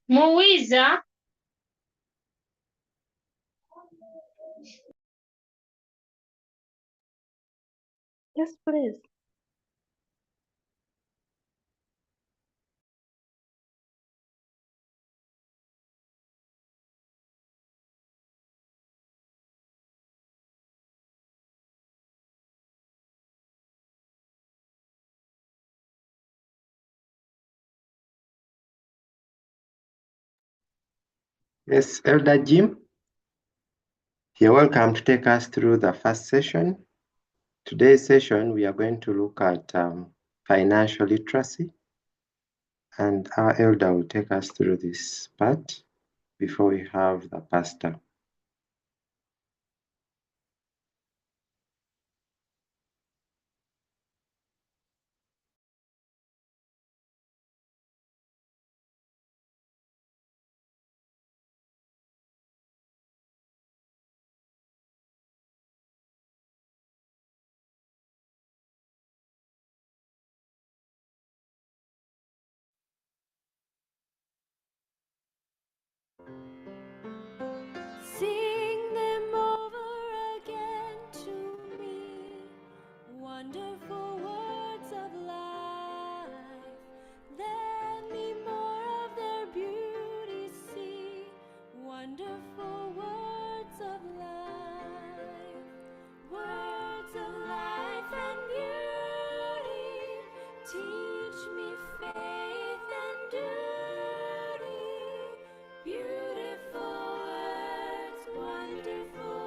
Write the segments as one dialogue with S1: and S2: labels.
S1: Mugisha,
S2: Yes, please.
S3: Yes, Elder Jim, you're welcome to take us through the first session. Today's session, we are going to look at financial literacy, and our elder will take us through this part before we have the pastor.
S4: Sing them over again to me, wonderful words of life. Let me more of their beauty see, wonderful words of life. Words of life and beauty, teach me faith and duty. Beautiful words, wonderful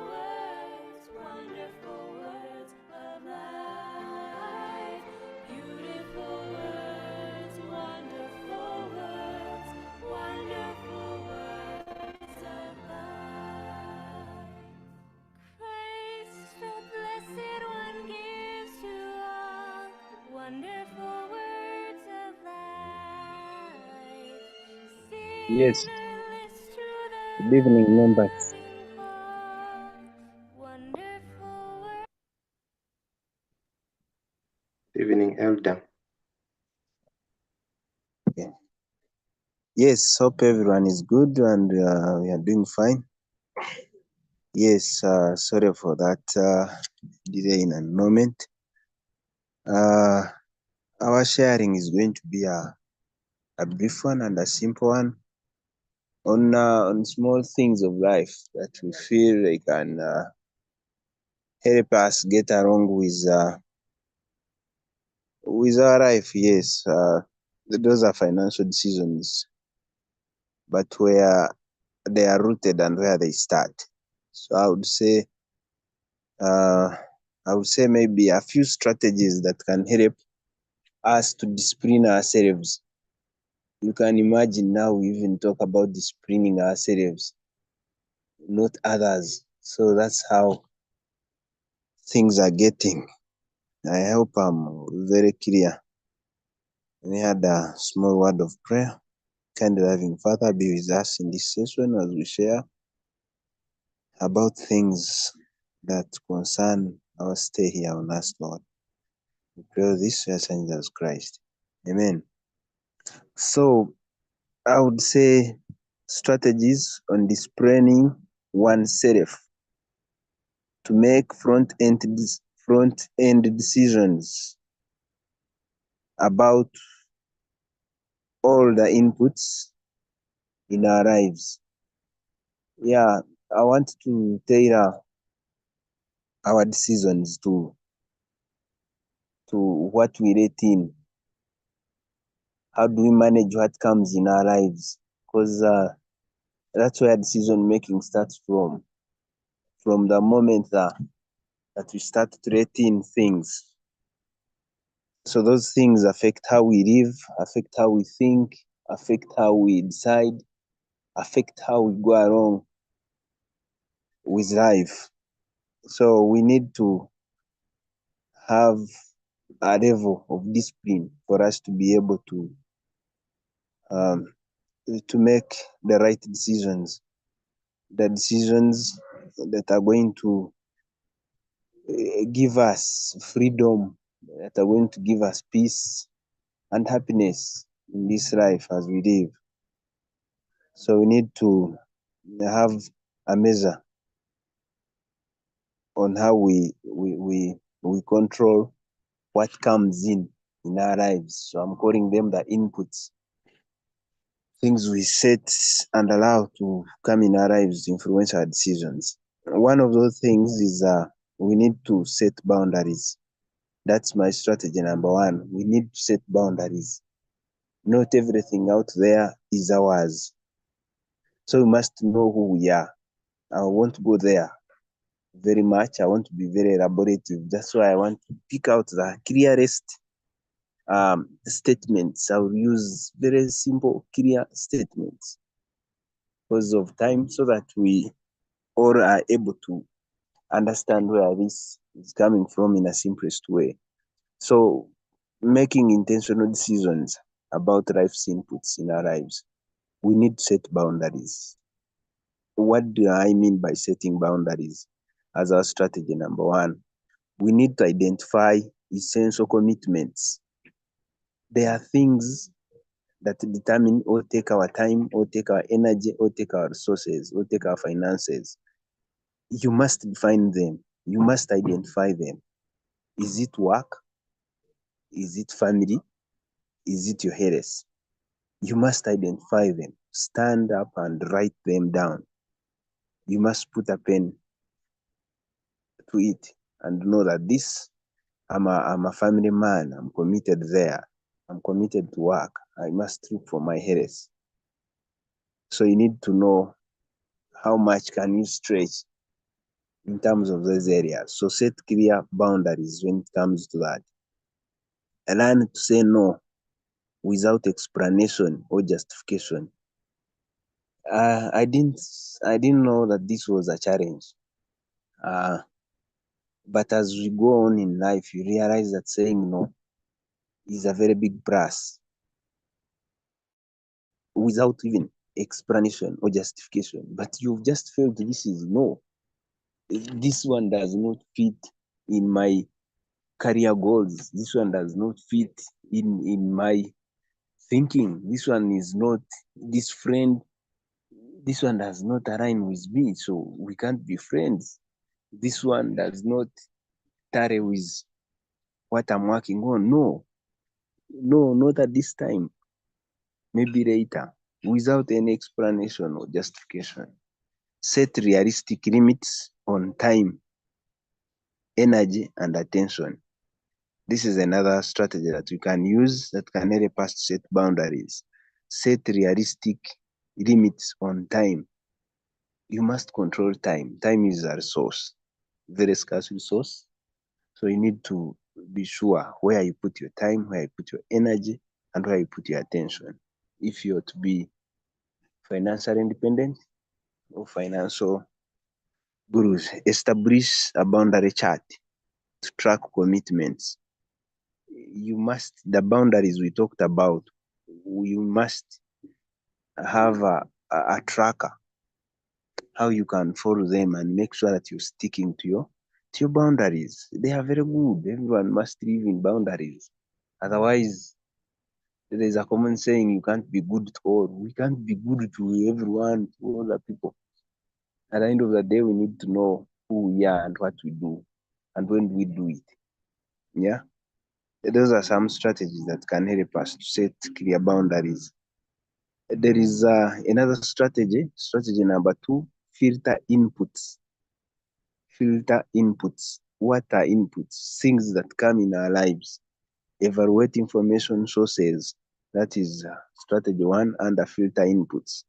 S4: words of life. Beautiful words, wonderful words of life. Christ, the blessed one, gives to all wonderful words of life.
S5: Yes.
S4: Fearless to the
S5: Good evening, members.
S4: living call, wonderful words.
S3: Good evening, Elder.
S5: Okay. Yes, hope everyone is good and we are doing fine. Yes, sorry for that delay in a moment. Our sharing is going to be a brief one and a simple one on small things of life that we feel they can help us get along with our life. Yes, those are financial decisions, but where they are rooted and where they start. So I would say maybe a few strategies that can help us to discipline ourselves. You can imagine now we even talk about disciplining ourselves, not others. So that's how things are getting. I hope I'm very clear. We had a small word of prayer. Kind loving Father, be with us in this session as we share about things that concern our stay here on earth, Lord. We pray this in Jesus Christ. Amen. So I would say strategies on disciplining oneself to make front-end decisions about all the inputs in our lives. Yeah, I want to tailor our decisions to what we rate in. How do we manage what comes in our lives? Because that's where decision making starts from the moment that we start rating things. So those things affect how we live, affect how we think, affect how we decide, affect how we go along with life. So we need to have a level of discipline for us to be able to make the right decisions. The decisions that are going to give us freedom, that are going to give us peace and happiness in this life as we live. So we need to have a measure on how we control what comes in our lives. So I'm calling them the inputs, things we set and allow to come in our lives to influence our decisions. One of those things is we need to set boundaries. That's my strategy number one. We need to set boundaries. Not everything out there is ours. So we must know who we are. I won't go there very much. I want to be very elaborative. That's why I want to pick out the clearest statements. I will use very simple, clear statements because of time, so that we all are able to understand where this is coming from in a simplest way. So, making intentional decisions about life's inputs in our lives, we need to set boundaries. What do I mean by setting boundaries? As our strategy number one, we need to identify essential commitments. There are things that determine or take our time, or take our energy, or take our resources, or take our finances. You must define them. You must identify them. Is it work? Is it family? Is it your health? You must identify them. Stand up and write them down. You must put a pen to it and know that this, I'm a family man. I'm committed there. I'm committed to work. I must look for my health. So you need to know how much can you stretch in terms of those areas. So set clear boundaries when it comes to that. Learn to say no without explanation or justification. I didn't know that this was a challenge. But as we go on in life, you realize that saying no is a very big plus, without even explanation or justification. But you've just felt this is no. This one does not fit in my career goals. This one does not fit in my thinking. This one is not, this friend, this one does not align with me, so we can't be friends. This one does not tally with what I'm working on. No, not at this time. Maybe later, without any explanation or justification. Set realistic limits on time, energy, and attention. This is another strategy that we can use that can help us to set boundaries. Set realistic limits on time. You must control time. Time is a resource, very scarce resource. So you need to be sure where you put your time, where you put your energy, and where you put your attention. If you're to be financially independent or financial gurus, establish a boundary chart to track commitments. You must, the boundaries we talked about, you must have a tracker, how you can follow them and make sure that you're sticking to your boundaries. They are very good. Everyone must live in boundaries. Otherwise, there is a common saying, you can't be good to all. We can't be good to everyone, to other people. At the end of the day, we need to know who we are and what we do and when we do it. Yeah. Those are some strategies that can help us to set clear boundaries. There is another strategy, strategy number two, filter inputs. Filter inputs. What are inputs? Things that come in our lives. Evaluate information sources. That is strategy one, under filter inputs.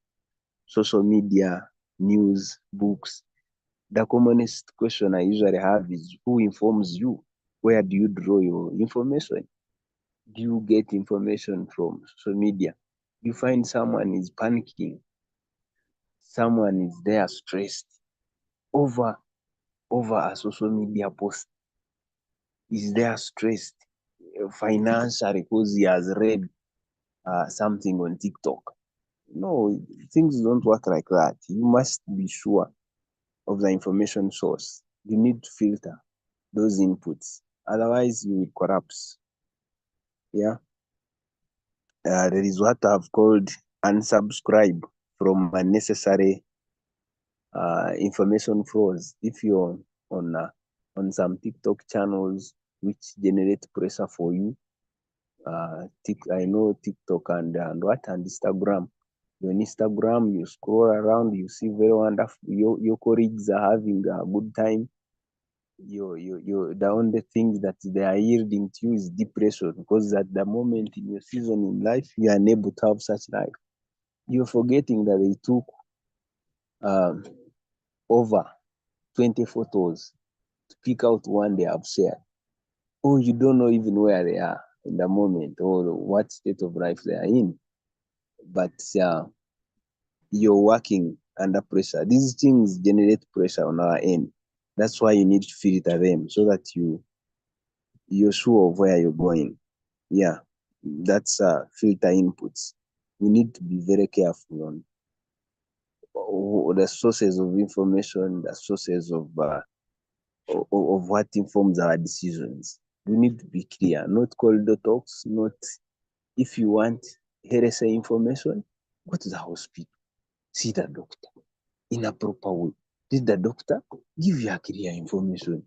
S5: Social media, news, books. The commonest question I usually have is, who informs you? Where do you draw your information? Do you get information from social media? You find someone is panicking, someone is there stressed over a social media post, is there stressed financially because he has read something on TikTok. No, things don't work like that. You must be sure of the information source. You need to filter those inputs. Otherwise, you will collapse. Yeah. There is what I've called unsubscribe from unnecessary information flows. If you're on some TikTok channels which generate pressure for you, I know TikTok and what and Instagram. You're on Instagram, you scroll around, you see very wonderful. Your colleagues are having a good time. The only thing that they are yielding to you is depression, because at the moment in your season in life, you are unable to have such life. You're forgetting that they took um, over 20 photos to pick out one they have shared. Or you don't know even where they are in the moment or what state of life they are in. But you're working under pressure. These things generate pressure on our end. That's why you need to filter them so that you're sure of where you're going. Yeah, that's filter inputs. We need to be very careful on the sources of information, the sources of what informs our decisions. We need to be clear, not corridor talks, not if you want heresy information, go to the hospital, see the doctor in a proper way. Did the doctor give you a clear information,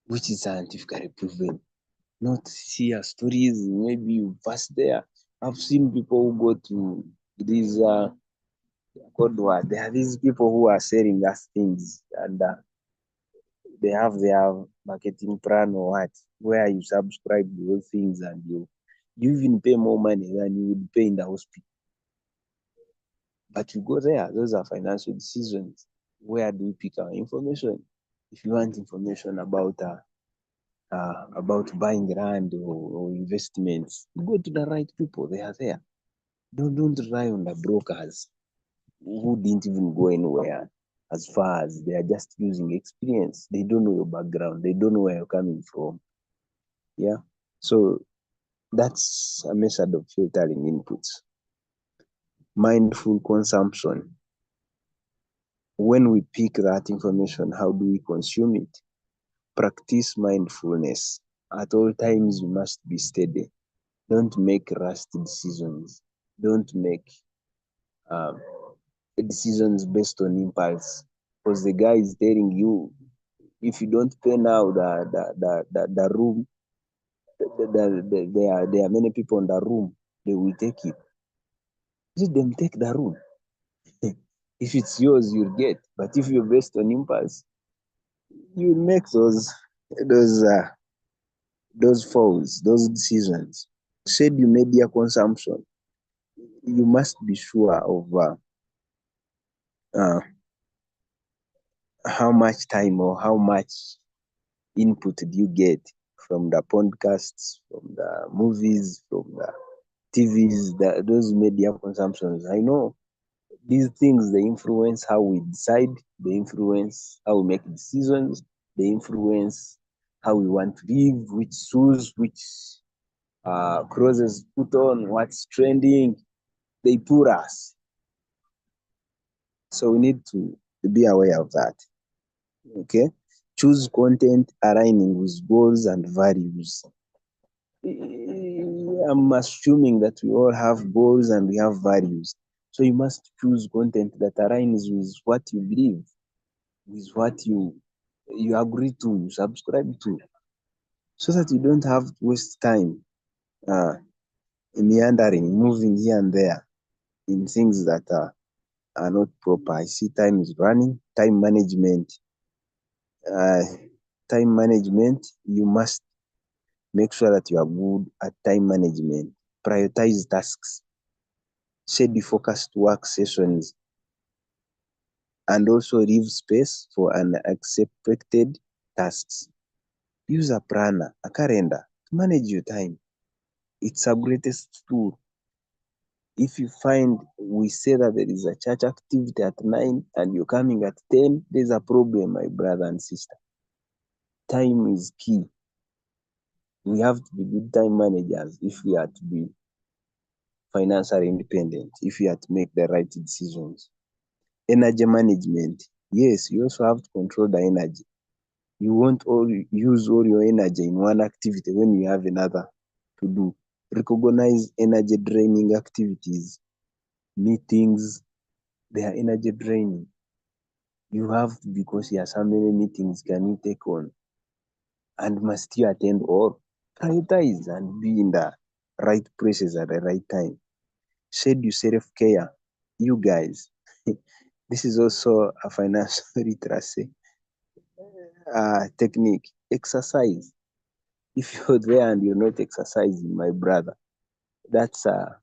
S5: which is scientifically proven? Not hear stories, maybe you pass there. I've seen people who go to these code word. There are these people who are selling us things, and they have their marketing plan or what, where you subscribe to those things and you even pay more money than you would pay in the hospital. But you go there, those are financial decisions. Where do we pick our information? If you want information about buying land or investments, go to the right people. They are there. Don't rely on the brokers who didn't even go anywhere as far as they are just using experience. They don't know your background. They don't know where you're coming from. Yeah. So that's a method of filtering inputs. Mindful consumption. When we pick that information, how do we consume it? Practice mindfulness. At all times, you must be steady. Don't make rushed decisions. Don't make um, decisions based on impulse. Because the guy is telling you, if you don't pay now the room, there are many people in the room, they will take it. Let them take the room. If it's yours, you'll get. But if you're based on impulse, you make those falls, those decisions. Schedule media consumption. You must be sure of uh, how much time or how much input do you get from the podcasts, from the movies, from the TVs, those media consumptions. I know these things, they influence how we decide, they influence how we make decisions, they influence how we want to live, which shoes, which clothes put on, what's trending. They put us. So we need to be aware of that. Okay? Choose content aligning with goals and values. I'm assuming that we all have goals and we have values. So you must choose content that aligns with what you believe, with what you agree to, you subscribe to, so that you don't have to waste time meandering, moving here and there in things that are not proper. I see time is running. Time management. Uh, Time management, you must make sure that you are good at time management. Prioritize tasks. Schedule focused work sessions, and also leave space for unexpected tasks. Use a planner, a calendar to manage your time. It's our greatest tool. If you find we say that there is a church activity at 9 and you're coming at 10, there's a problem, my brother and sister. Time is key. We have to be good time managers if we are to be financially independent, if we are to make the right decisions. Energy management. Yes, you also have to control the energy. You won't use all your energy in one activity when you have another to do. Recognize energy draining activities, meetings, they are energy draining. You have to be cautious how many meetings can you take on and must you attend all? Prioritize and be in the right places at the right time. Schedule self-care. You guys, this is also a financial literacy technique. Exercise. If you're there and you're not exercising, my brother, that's a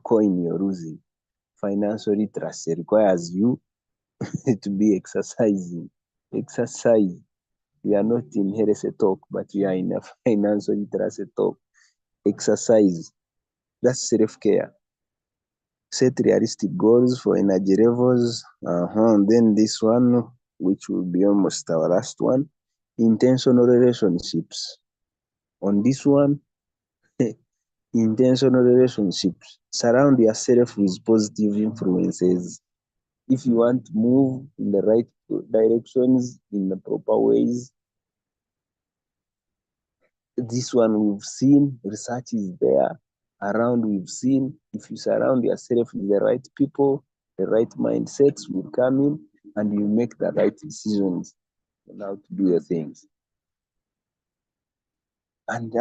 S5: coin you're losing. Financial literacy requires you to be exercising. Exercise. We are not in heresy talk, but we are in a financial literacy talk. Exercise. That's self-care. Set realistic goals for energy levels. Then this one, which will be almost our last one, intentional relationships. On this one, intentional relationships. Surround yourself with positive influences. If you want to move in the right directions, in the proper ways, this one we've seen, research is there around, we've seen. If you surround yourself with the right people, the right mindsets will come in and you make the right decisions on how to do your things. And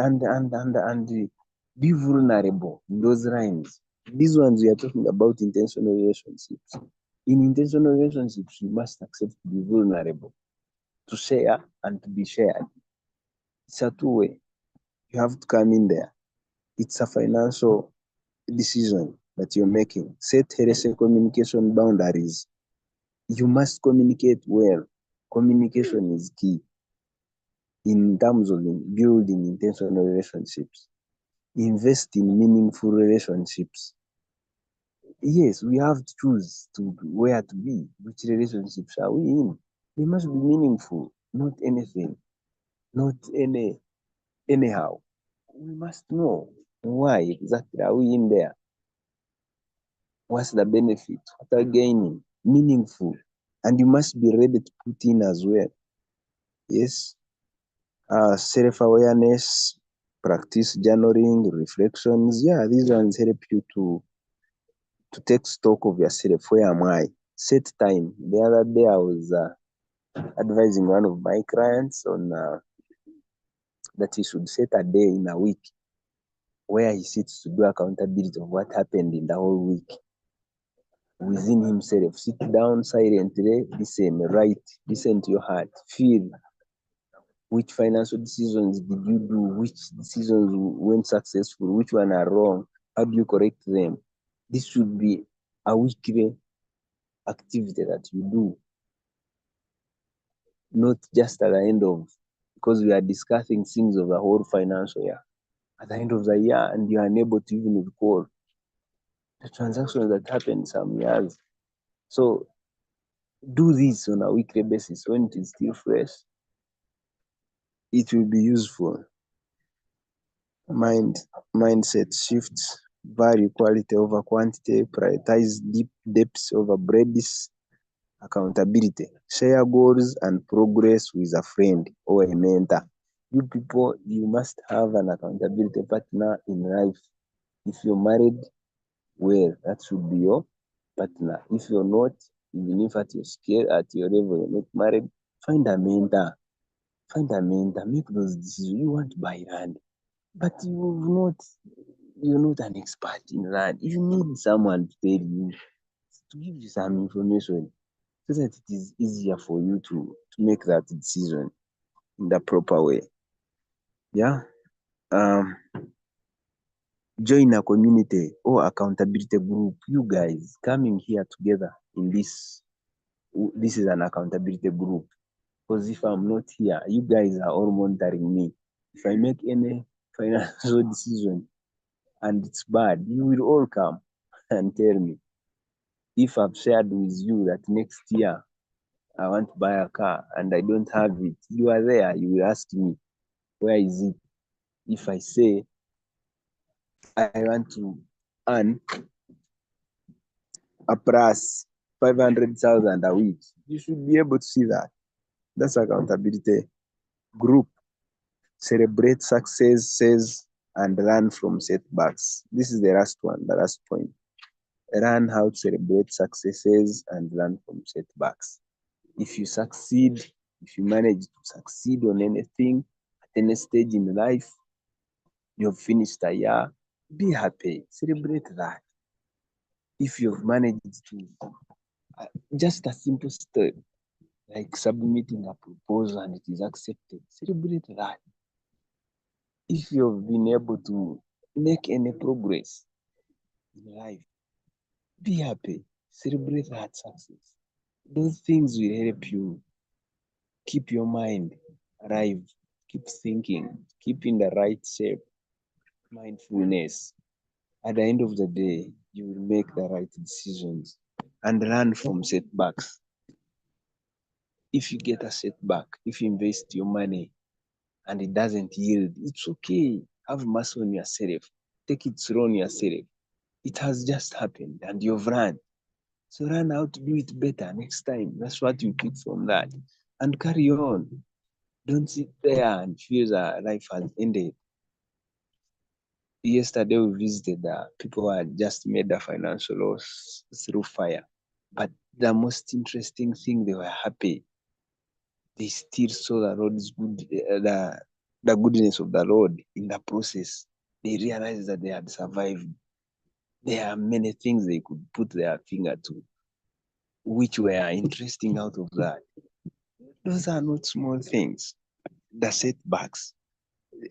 S5: be vulnerable in those lines. These ones we are talking about intentional relationships. In intentional relationships, you must accept to be vulnerable, to share and to be shared. It's a two-way. You have to come in there. It's a financial decision that you're making. Set healthy communication boundaries. You must communicate well. Communication is key in terms of building intentional relationships. Invest in meaningful relationships. Yes, we have to choose to where to be. Which relationships are we in? They must be meaningful, not anything, not anyhow. We must know why exactly are we in there. What's the benefit? What are we gaining? Meaningful. And you must be ready to put in as well. Yes. Self-awareness, practice journaling, reflections. Yeah, these ones help you to take stock of yourself. Where am I? Set time. The other day I was advising one of my clients on that he should set a day in a week where he sits to do accountability of what happened in the whole week. Within himself, sit down silently, listen, write, listen to your heart, feel which financial decisions did you do, which decisions went successful, which one are wrong, how do you correct them. This should be a weekly activity that you do, not just at the end of, because we are discussing things of the whole financial year. At the end of the year, and you are unable to even recall the transactions that happened some years. So do this on a weekly basis when it is still fresh. It will be useful. Mindset shifts, value quality over quantity, prioritize deep depths over breadth, accountability, share goals and progress with a friend or a mentor. You people, you must have an accountability partner in life. If you're married, well, that should be your partner. If you're not, even if at your scale, at your level, you're not married, find a mentor. Find a mentor, make those decisions. You want to buy land, but you're not an expert in land. You need someone to tell you, to give you some information so that it is easier for you to make that decision in the proper way. Yeah. Um, Join a community or accountability group. You guys coming here together in this. This is an accountability group. Because if I'm not here, you guys are all monitoring me. If I make any financial decision and it's bad, you will all come and tell me. If I've shared with you that next year I want to buy a car and I don't have it, you are there, you will ask me, where is it? If I say I want to earn a plus 500,000 a week. You should be able to see that. That's accountability. Group, celebrate successes and learn from setbacks. This is the last one, the last point. Learn how to celebrate successes and learn from setbacks. If you succeed, if you manage to succeed on anything at any stage in life, you've finished a year, be happy, celebrate that. If you've managed to, just a simple step, like submitting a proposal and it is accepted, celebrate that. If you've been able to make any progress in life, be happy, celebrate that success. Those things will help you keep your mind alive, keep thinking, keep in the right shape, mindfulness. At the end of the day, you will make the right decisions and learn from setbacks. If you get a setback, if you invest your money and it doesn't yield, it's okay. Have mercy on yourself. Take it slow on yourself. It has just happened and you've learned. So learn how to do it better next time. That's what you pick from that. And carry on. Don't sit there and feel that life has ended. Yesterday we visited people who had just made a financial loss through fire. But the most interesting thing, they were happy. They still saw the Lord's good, the goodness of the Lord in the process. They realized that they had survived. There are many things they could put their finger to, which were interesting out of that. Those are not small things. The setbacks.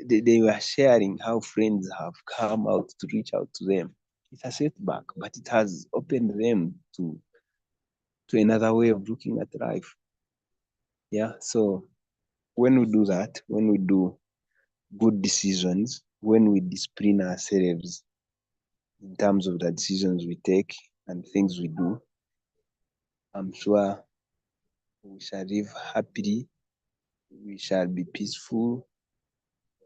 S5: They were sharing how friends have come out to reach out to them. It's a setback, but it has opened them to another way of looking at life. Yeah. So when we do that, when we do good decisions, when we discipline ourselves in terms of the decisions we take and things we do, I'm sure we shall live happily, we shall be peaceful,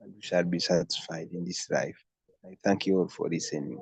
S5: and we shall be satisfied in this life. I thank you all for listening.